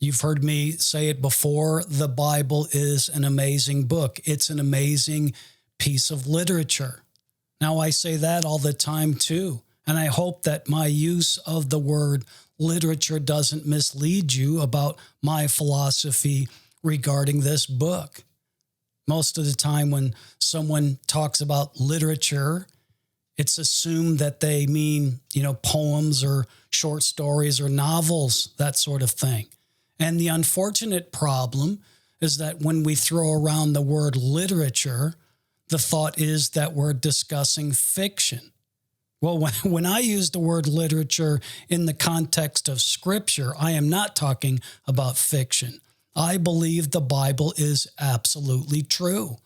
You've heard me say it before. The Bible is an amazing book. It's an amazing piece of literature. Now, I say that all the time too, and I hope that my use of the word literature doesn't mislead you about my philosophy regarding this book. Most of the time when someone talks about literature, it's assumed that they mean, poems or short stories or novels, that sort of thing. And the unfortunate problem is that when we throw around the word literature, the thought is that we're discussing fiction. Well, when I use the word literature in the context of Scripture, I am not talking about fiction. I believe the Bible is absolutely true.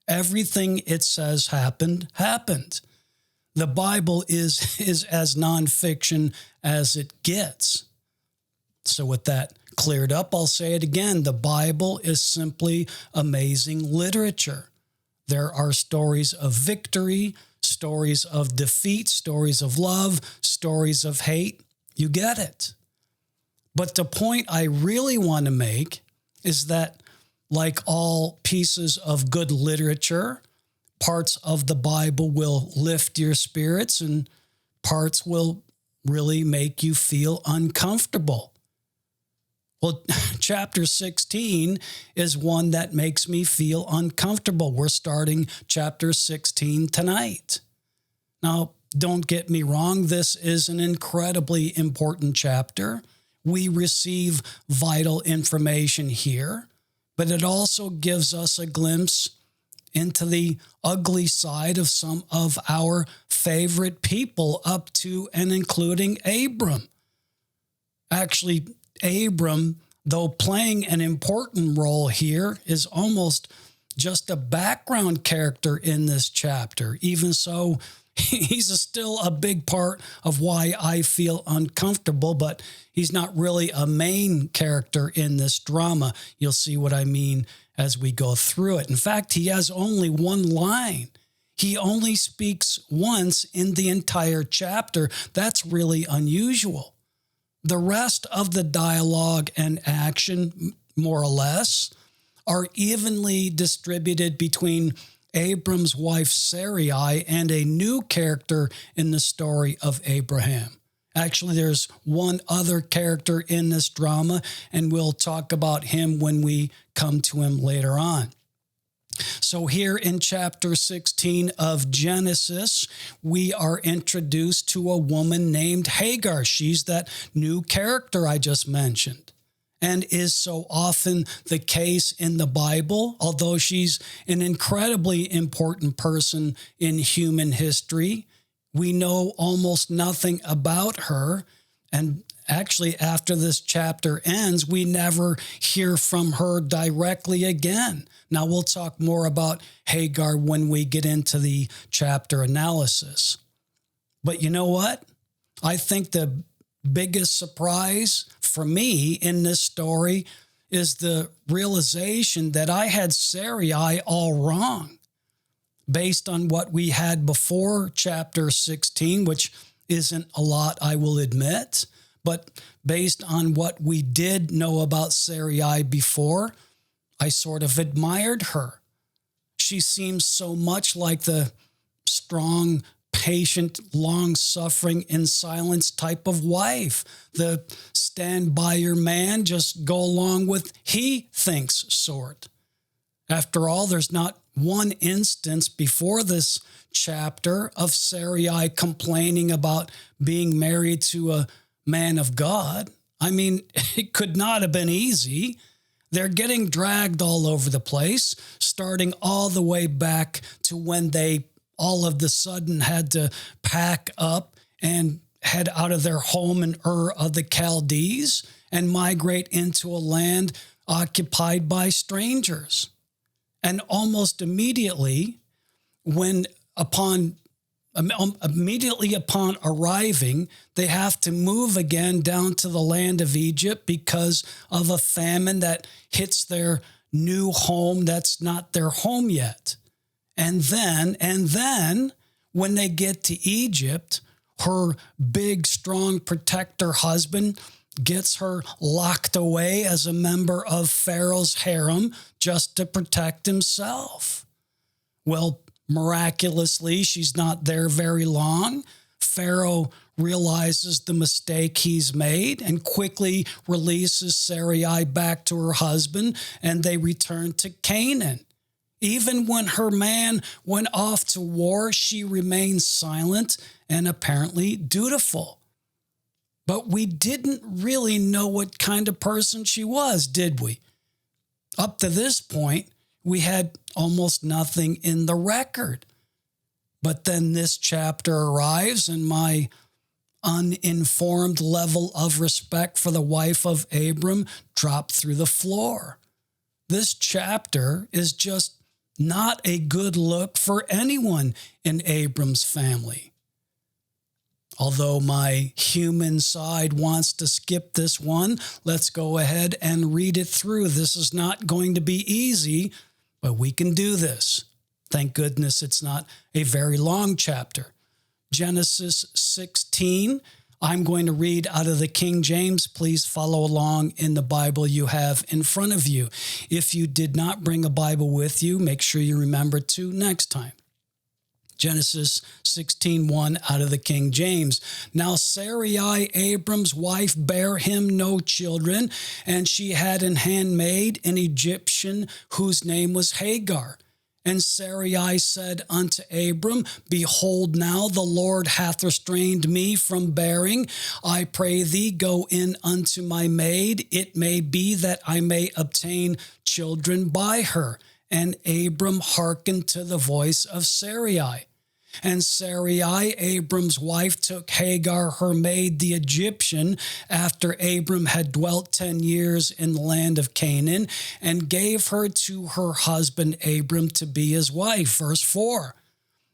Everything it says happened. The Bible is as nonfiction as it gets. So with that cleared up, I'll say it again. The Bible is simply amazing literature. There are stories of victory, stories of defeat, stories of love, stories of hate. You get it. But the point I really want to make is that, like all pieces of good literature, parts of the Bible will lift your spirits and parts will really make you feel uncomfortable. Well, chapter 16 is one that makes me feel uncomfortable. We're starting chapter 16 tonight. Now, don't get me wrong. This is an incredibly important chapter. We receive vital information here, but it also gives us a glimpse into the ugly side of some of our favorite people, up to and including Abram. Actually, Abram, though playing an important role here, is almost just a background character in this chapter. Even so, he's still a big part of why I feel uncomfortable, but he's not really a main character in this drama. You'll see what I mean as we go through it. In fact, he has only one line. He only speaks once in the entire chapter. That's really unusual. The rest of the dialogue and action, more or less, are evenly distributed between Abram's wife Sarai and a new character in the story of Abraham. Actually, there's one other character in this drama, and we'll talk about him when we come to him later on. So here in chapter 16 of Genesis, we are introduced to a woman named Hagar. She's that new character I just mentioned, and is so often the case in the Bible. Although she's an incredibly important person in human history, we know almost nothing about her. And actually, after this chapter ends, we never hear from her directly again. Now, we'll talk more about Hagar when we get into the chapter analysis. But you know what? I think the biggest surprise for me in this story is the realization that I had Sarai all wrong. Based on what we had before chapter 16, which isn't a lot, I will admit, but based on what we did know about Sarai before, I sort of admired her. She seems so much like the strong, patient, long-suffering, in silence type of wife. The stand by your man, just go along with he thinks sort. After all, there's not one instance before this chapter of Sarai complaining about being married to a man of God. I mean, it could not have been easy. They're getting dragged all over the place, starting all the way back to when they all of the sudden had to pack up and head out of their home in Ur of the Chaldees and migrate into a land occupied by strangers. And almost immediately, immediately upon arriving, they have to move again down to the land of Egypt because of a famine that hits their new home that's not their home yet. And then, when they get to Egypt, her big, strong protector husband gets her locked away as a member of Pharaoh's harem just to protect himself. Well, miraculously, she's not there very long. Pharaoh realizes the mistake he's made and quickly releases Sarai back to her husband, and they return to Canaan. Even when her man went off to war, she remained silent and apparently dutiful. But we didn't really know what kind of person she was, did we? Up to this point, we had almost nothing in the record. But then this chapter arrives, and my uninformed level of respect for the wife of Abram dropped through the floor. This chapter is just not a good look for anyone in Abram's family. Although my human side wants to skip this one, let's go ahead and read it through. This is not going to be easy, but we can do this. Thank goodness it's not a very long chapter. Genesis 16, I'm going to read out of the King James. Please follow along in the Bible you have in front of you. If you did not bring a Bible with you, make sure you remember to next time. Genesis 16:1 out of the King James. Now Sarai, Abram's wife, bare him no children, and she had an handmaid, an Egyptian, whose name was Hagar. And Sarai said unto Abram, Behold, now the Lord hath restrained me from bearing. I pray thee, go in unto my maid. It may be that I may obtain children by her. And Abram hearkened to the voice of Sarai. And Sarai, Abram's wife, took Hagar, her maid, the Egyptian, after Abram had dwelt 10 years in the land of Canaan, and gave her to her husband Abram to be his wife. Verse 4.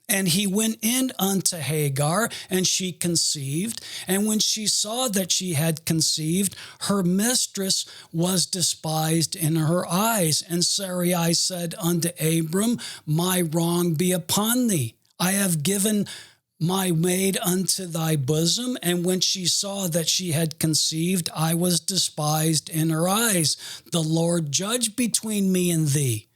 And he went in unto Hagar, and she conceived. And when she saw that she had conceived, her mistress was despised in her eyes. And Sarai said unto Abram, My wrong be upon thee. I have given my maid unto thy bosom. And when she saw that she had conceived, I was despised in her eyes. The Lord judge between me and thee.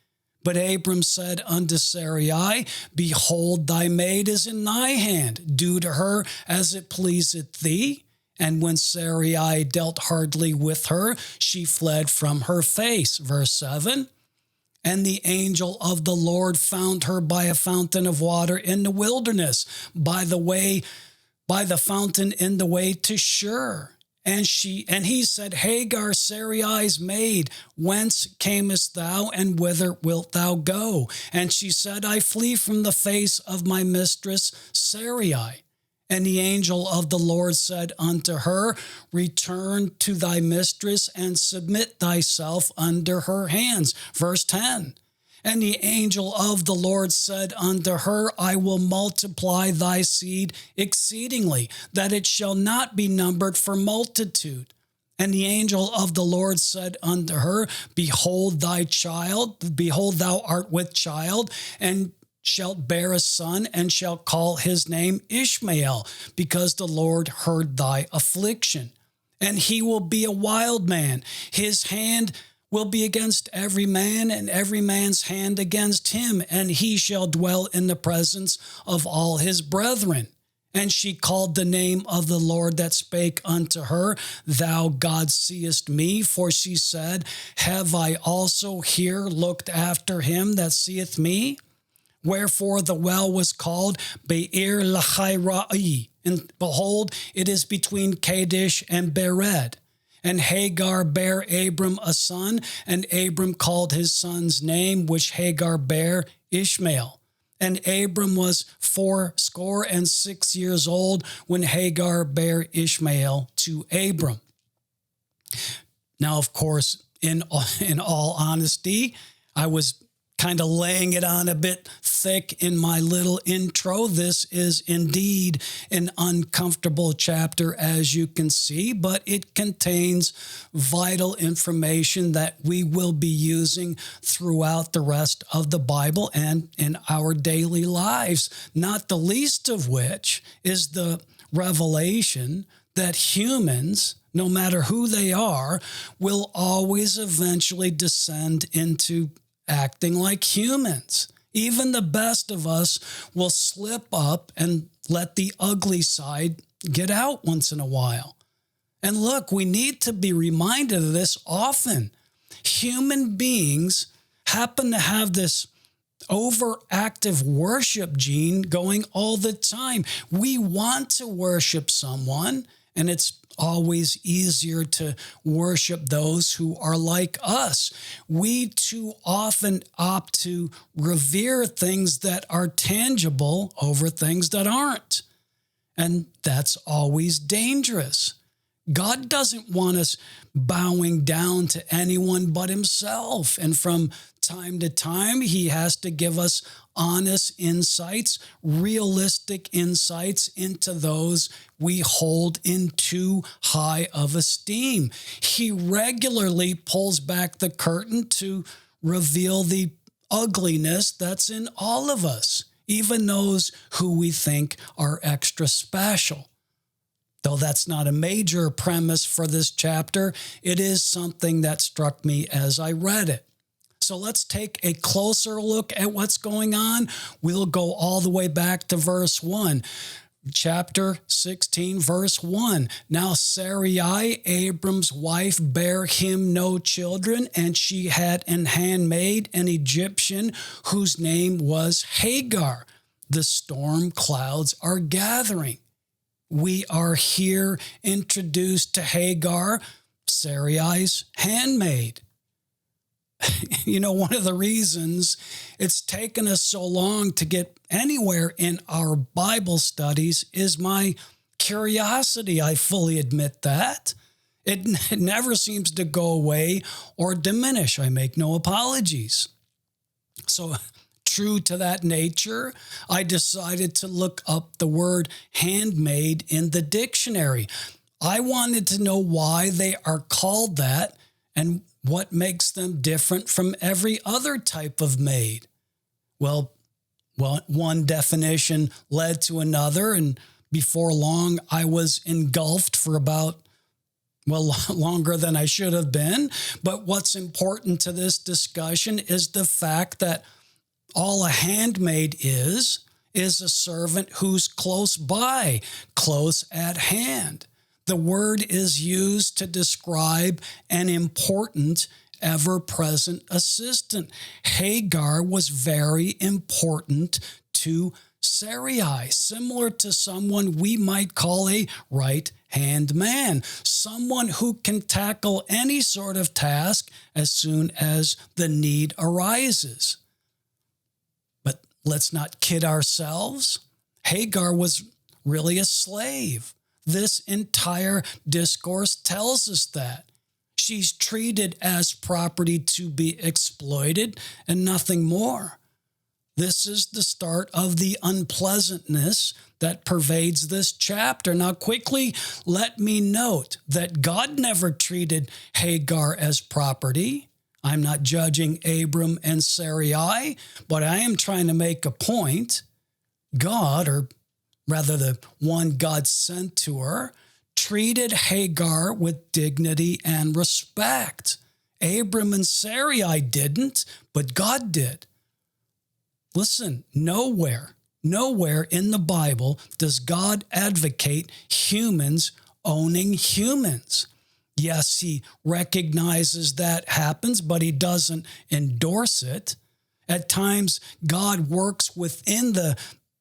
But Abram said unto Sarai, Behold, thy maid is in thy hand. Do to her as it pleaseth thee. And when Sarai dealt hardly with her, she fled from her face. Verse 7. And the angel of the Lord found her by a fountain of water in the wilderness, by the fountain in the way to Shur. And he said, Hagar, Sarai's maid, whence camest thou, and whither wilt thou go? And she said, I flee from the face of my mistress Sarai. And the angel of the Lord said unto her, Return to thy mistress and submit thyself under her hands. Verse 10. And the angel of the Lord said unto her, I will multiply thy seed exceedingly, that it shall not be numbered for multitude. And the angel of the Lord said unto her, Behold thou art with child, and shalt bear a son, and shalt call his name Ishmael, because the Lord heard thy affliction. And he will be a wild man. His hand will be against every man, and every man's hand against him, and he shall dwell in the presence of all his brethren. And she called the name of the Lord that spake unto her, Thou God seest me. For she said, Have I also here looked after him that seeth me? Wherefore the well was called Be'er Lahai, and behold, it is between Kadesh and Bered. And Hagar bare Abram a son, and Abram called his son's name, which Hagar bare, Ishmael. And Abram was 86 years old when Hagar bare Ishmael to Abram. Now, of course, in all honesty, I was kind of laying it on a bit thick in my little intro. This is indeed an uncomfortable chapter, as you can see, but it contains vital information that we will be using throughout the rest of the Bible and in our daily lives, not the least of which is the revelation that humans no matter who they are, will always eventually descend into acting like humans. Even the best of us will slip up and let the ugly side get out once in a while. And look, we need to be reminded of this often. Human beings happen to have this overactive worship gene going all the time. We want to worship someone, and it's always easier to worship those who are like us. We too often opt to revere things that are tangible over things that aren't. And that's always dangerous. God doesn't want us bowing down to anyone but himself. And from time to time, he has to give us honest insights, realistic insights into those we hold in too high of esteem. He regularly pulls back the curtain to reveal the ugliness that's in all of us, even those who we think are extra special. Though that's not a major premise for this chapter, it is something that struck me as I read it. So let's take a closer look at what's going on. We'll go all the way back to verse 1. Chapter 16, verse 1. Now Sarai, Abram's wife, bare him no children, and she had an handmaid, an Egyptian, whose name was Hagar. The storm clouds are gathering. We are here introduced to Hagar, Sarai's handmaid. You know, one of the reasons it's taken us so long to get anywhere in our Bible studies is my curiosity. I fully admit that. It never seems to go away or diminish. I make no apologies. So, true to that nature, I decided to look up the word handmaid in the dictionary. I wanted to know why they are called that and what makes them different from every other type of maid. Well, one definition led to another, and before long, I was engulfed for about, longer than I should have been. But what's important to this discussion is the fact that all a handmaid is a servant who's close by, close at hand. The word is used to describe an important, ever-present assistant. Hagar was very important to Sarai, similar to someone we might call a right-hand man, someone who can tackle any sort of task as soon as the need arises. But let's not kid ourselves. Hagar was really a slave. This entire discourse tells us that. She's treated as property to be exploited and nothing more. This is the start of the unpleasantness that pervades this chapter. Now, quickly, let me note that God never treated Hagar as property. I'm not judging Abram and Sarai, but I am trying to make a point. God, or rather the one God sent to her, treated Hagar with dignity and respect. Abram and Sarai didn't, but God did. Listen, nowhere in the Bible does God advocate humans owning humans. Yes, he recognizes that happens, but he doesn't endorse it. At times, God works within the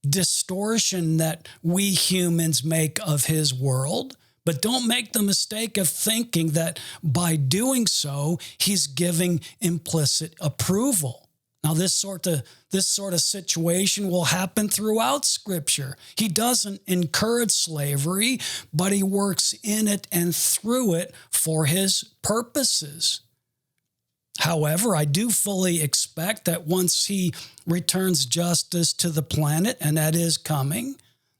distortion that we humans make of his world, but don't make the mistake of thinking that by doing so, he's giving implicit approval. Now, this sort of situation will happen throughout Scripture. He doesn't encourage slavery, but he works in it and through it for his purposes. However, I do fully expect that once he returns justice to the planet, and that is coming,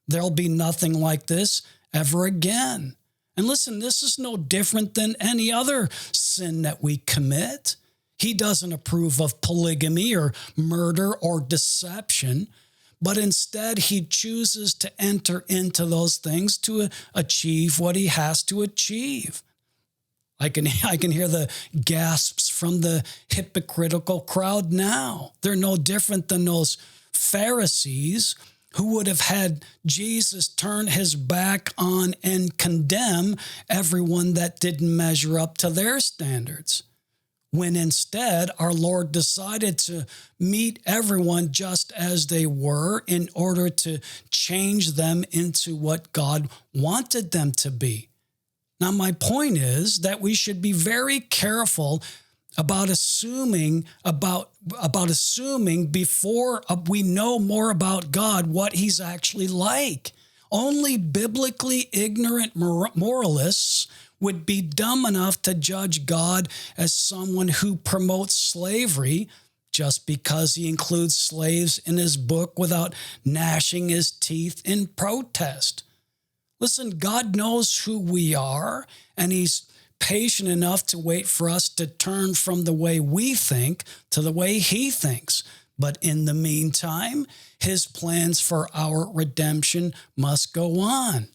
there'll be nothing like this ever again. And listen, this is no different than any other sin that we commit. He doesn't approve of polygamy or murder or deception, but instead he chooses to enter into those things to achieve what he has to achieve. I can hear the gasps from the hypocritical crowd now. They're no different than those Pharisees who would have had Jesus turn his back on and condemn everyone that didn't measure up to their standards, when instead our Lord decided to meet everyone just as they were in order to change them into what God wanted them to be. Now, my point is that we should be very careful about assuming before we know more about God what he's actually like. Only biblically ignorant moralists would be dumb enough to judge God as someone who promotes slavery just because he includes slaves in his book without gnashing his teeth in protest. Listen, God knows who we are, and he's patient enough to wait for us to turn from the way we think to the way he thinks. But in the meantime, his plans for our redemption must go on.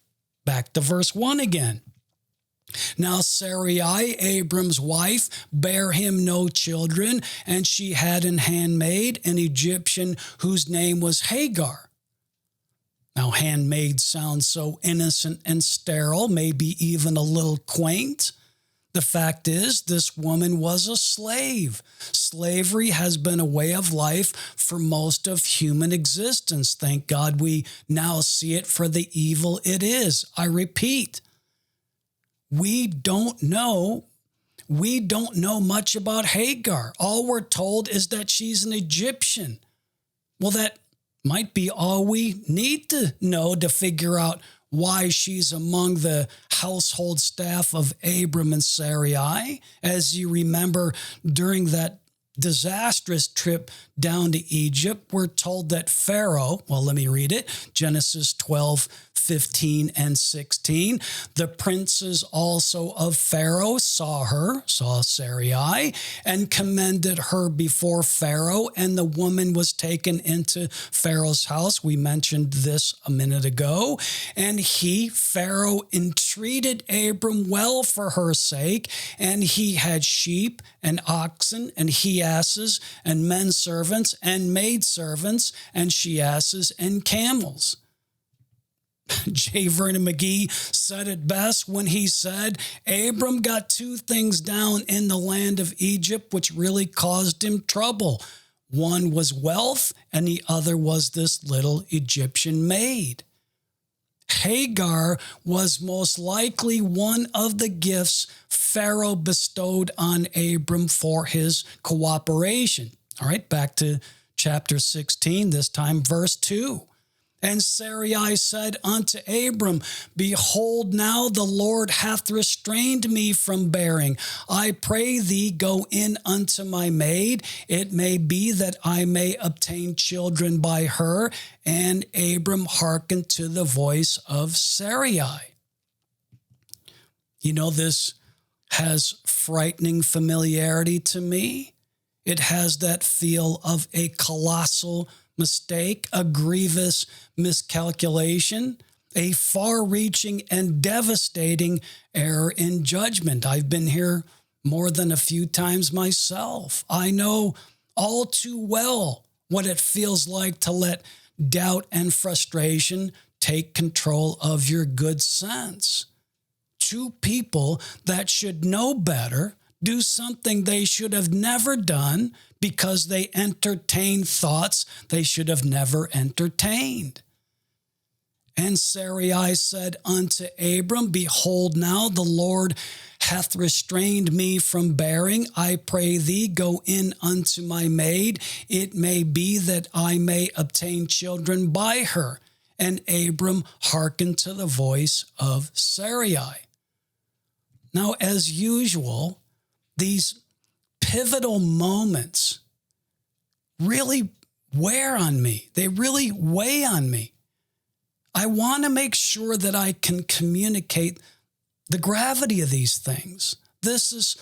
Back to verse 1 again. Now Sarai, Abram's wife, bare him no children, and she had an handmaid, an Egyptian, whose name was Hagar. Now, handmaid sounds so innocent and sterile, maybe even a little quaint. The fact is, this woman was a slave. Slavery has been a way of life for most of human existence. Thank God we now see it for the evil it is. I repeat, we don't know much about Hagar. All we're told is that she's an Egyptian. Well, that might be all we need to know to figure out why she's among the household staff of Abram and Sarai. As you remember, during that disastrous trip down to Egypt, we're told that Pharaoh, well, let me read it, Genesis 12:15 and 16. The princes also of Pharaoh saw Sarai, and commended her before Pharaoh, and the woman was taken into Pharaoh's house. We mentioned this a minute ago. And Pharaoh, entreated Abram well for her sake, and he had sheep and oxen and he-asses and men servants and maid servants and she-asses and camels. J. Vernon McGee said it best when he said, Abram got two things down in the land of Egypt which really caused him trouble. One was wealth, and the other was this little Egyptian maid. Hagar was most likely one of the gifts Pharaoh bestowed on Abram for his cooperation. All right, back to chapter 16, this time verse 2. And Sarai said unto Abram, Behold, now the Lord hath restrained me from bearing. I pray thee, go in unto my maid. It may be that I may obtain children by her. And Abram hearkened to the voice of Sarai. You know, this has frightening familiarity to me. It has that feel of a colossal mistake, a grievous miscalculation, a far-reaching and devastating error in judgment. I've been here more than a few times myself. I know all too well what it feels like to let doubt and frustration take control of your good sense. Two people that should know better do something they should have never done because they entertained thoughts they should have never entertained. And Sarai said unto Abram, Behold, now the Lord hath restrained me from bearing. I pray thee, go in unto my maid. It may be that I may obtain children by her. And Abram hearkened to the voice of Sarai. Now, as usual, these pivotal moments really wear on me. They really weigh on me. I want to make sure that I can communicate the gravity of these things. This is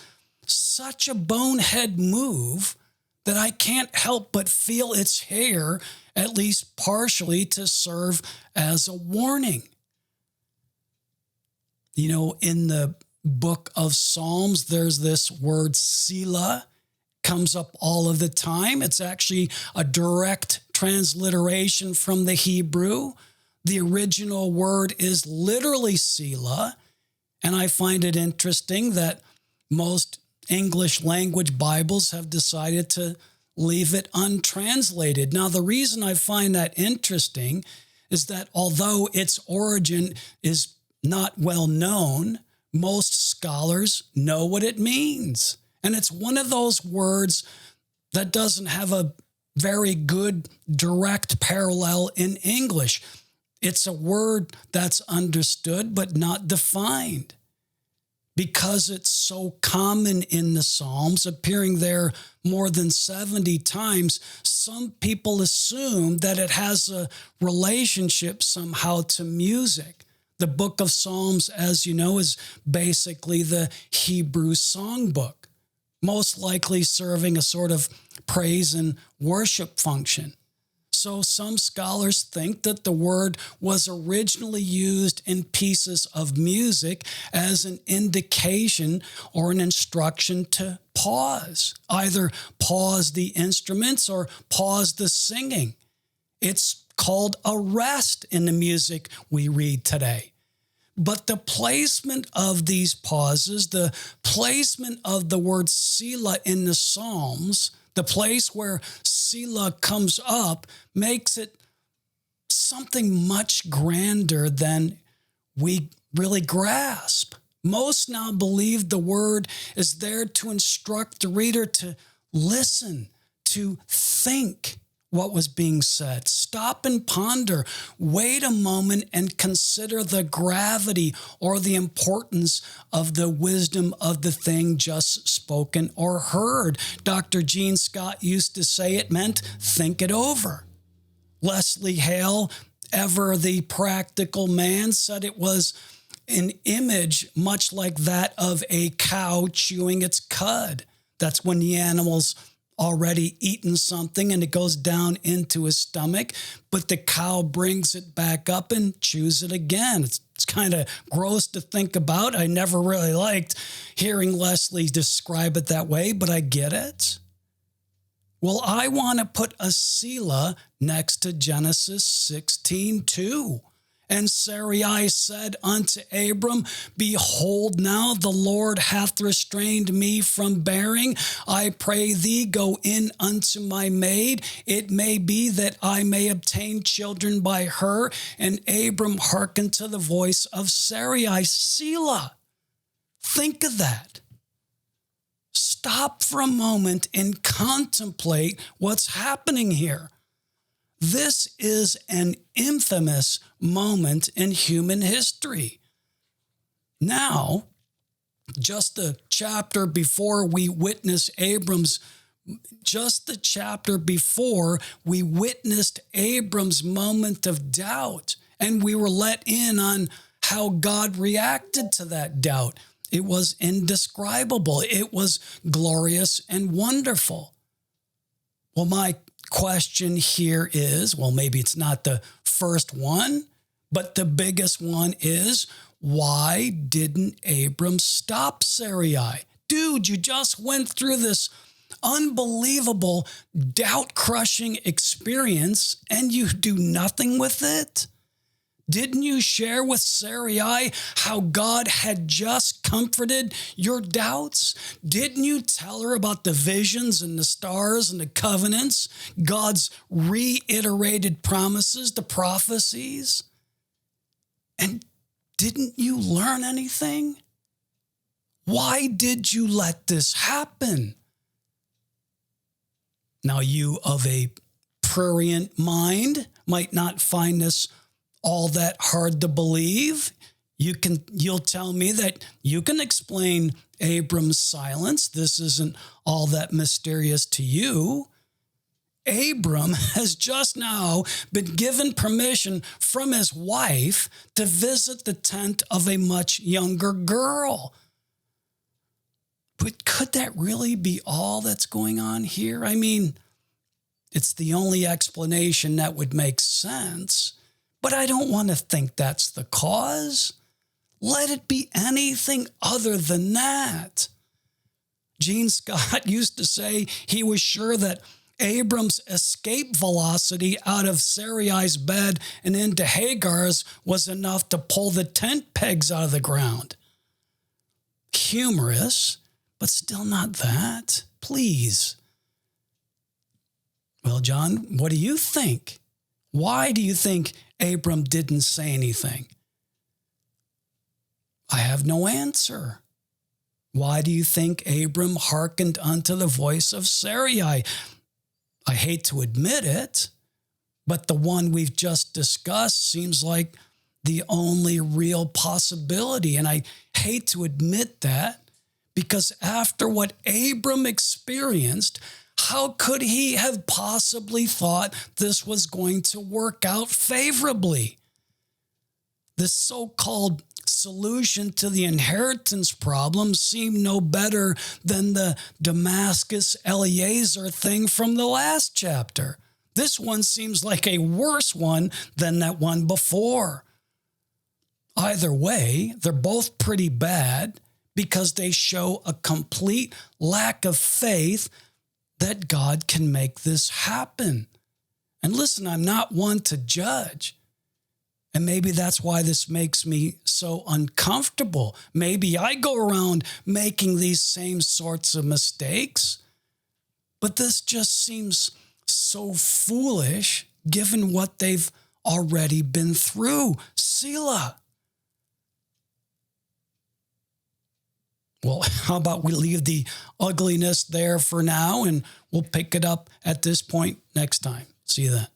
such a bonehead move that I can't help but feel its hair at least partially to serve as a warning. You know, in the book of Psalms, there's this word Selah, comes up all of the time. It's actually a direct transliteration from the Hebrew. The original word is literally Selah, and I find it interesting that most English language Bibles have decided to leave it untranslated. Now, the reason I find that interesting is that although its origin is not well known, most scholars know what it means. And it's one of those words that doesn't have a very good direct parallel in English. It's a word that's understood but not defined. Because it's so common in the Psalms, appearing there more than 70 times, some people assume that it has a relationship somehow to music. The book of Psalms, as you know, is basically the Hebrew songbook, most likely serving a sort of praise and worship function. So some scholars think that the word was originally used in pieces of music as an indication or an instruction to pause, either pause the instruments or pause the singing. It's called a rest in the music we read today. But the placement of these pauses, the placement of the word Selah in the Psalms, the place where Selah comes up, makes it something much grander than we really grasp. Most now believe the word is there to instruct the reader to listen, to think what was being said. Stop and ponder. Wait a moment and consider the gravity or the importance of the wisdom of the thing just spoken or heard. Dr. Gene Scott used to say it meant think it over. Leslie Hale, ever the practical man, said it was an image much like that of a cow chewing its cud. That's when the animal's already eaten something and it goes down into his stomach, but the cow brings it back up and chews it again. It's kind of gross to think about. I never really liked hearing Leslie describe it that way, but I get it. Well, I want to put a Selah next to Genesis 16:2. And Sarai said unto Abram, behold, now the Lord hath restrained me from bearing. I pray thee, go in unto my maid. It may be that I may obtain children by her. And Abram hearkened to the voice of Sarai. Selah. Think of that. Stop for a moment and contemplate what's happening here. This is an infamous moment in human history. Now, just the chapter before we witnessed Abram's moment of doubt, and we were let in on how God reacted to that doubt. It was indescribable. It was glorious and wonderful. Well, my question here is, well, maybe it's not the first one, but the biggest one is, why didn't Abram stop Sarai? Dude, you just went through this unbelievable doubt-crushing experience and you do nothing with it? Didn't you share with Sarai how God had just comforted your doubts? Didn't you tell her about the visions and the stars and the covenants, God's reiterated promises, the prophecies? And didn't you learn anything? Why did you let this happen? Now, you of a prurient mind might not find this all that hard to believe. You'll tell me that you can explain Abram's silence. This isn't all that mysterious to you. Abram has just now been given permission from his wife to visit the tent of a much younger girl. But could that really be all that's going on here? I mean, It's the only explanation that would make sense, but I don't want to think that's the cause. Let it be anything other than that. Gene Scott used to say he was sure that Abram's escape velocity out of Sarai's bed and into Hagar's was enough to pull the tent pegs out of the ground. Humorous, but still not that. Please. Well, John, what do you think? Why do you think Abram didn't say anything? I have no answer. Why do you think Abram hearkened unto the voice of Sarai? I hate to admit it, but the one we've just discussed seems like the only real possibility. And I hate to admit that because after what Abram experienced, how could he have possibly thought this was going to work out favorably? This so-called solution to the inheritance problem seemed no better than the Damascus Eliezer thing from the last chapter. This one seems like a worse one than that one before. Either way, they're both pretty bad because they show a complete lack of faith that God can make this happen. And listen, I'm not one to judge. And maybe that's why this makes me so uncomfortable. Maybe I go around making these same sorts of mistakes. But this just seems so foolish given what they've already been through. Selah. Well, how about we leave the ugliness there for now and we'll pick it up at this point next time. See you then.